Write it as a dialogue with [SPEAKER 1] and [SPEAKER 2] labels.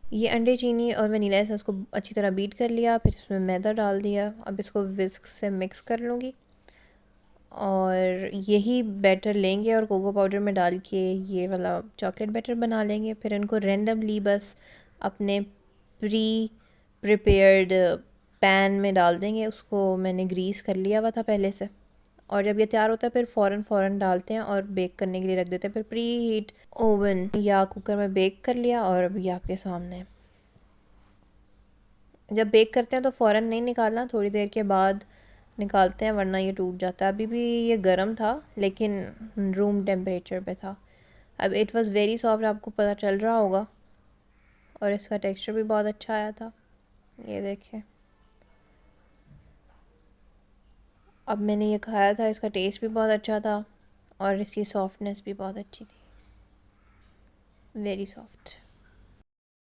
[SPEAKER 1] ये अंडे, चीनी और वनीला एसेंस को अच्छी तरह बीट कर लिया, फिर इसमें मैदा डाल दिया। अब इसको विस्क से मिक्स कर लूँगी और यही बैटर लेंगे और कोको पाउडर में डाल के ये वाला चॉकलेट बैटर बना लेंगे। फिर इनको रैंडमली बस अपने प्री प्रिपेयर्ड पैन में डाल देंगे। उसको मैंने ग्रीस कर लिया हुआ था पहले से, और जब ये तैयार होता है फिर फ़ौरन डालते हैं और बेक करने के लिए रख देते हैं। फिर प्री हीट ओवन या कुकर में बेक कर लिया और अब ये आपके सामने है। जब बेक करते हैं तो फ़ौरन नहीं निकालना, थोड़ी देर के बाद निकालते हैं वरना ये टूट जाता है। अभी भी ये गर्म था लेकिन रूम टेम्परेचर पे था। अब इट वाज़ वेरी सॉफ्ट, आपको पता चल रहा होगा, और इसका टेक्सचर भी बहुत अच्छा आया था। ये देखें, अब मैंने ये खाया था, इसका टेस्ट भी बहुत अच्छा था और इसकी सॉफ्टनेस भी बहुत अच्छी थी, वेरी सॉफ्ट।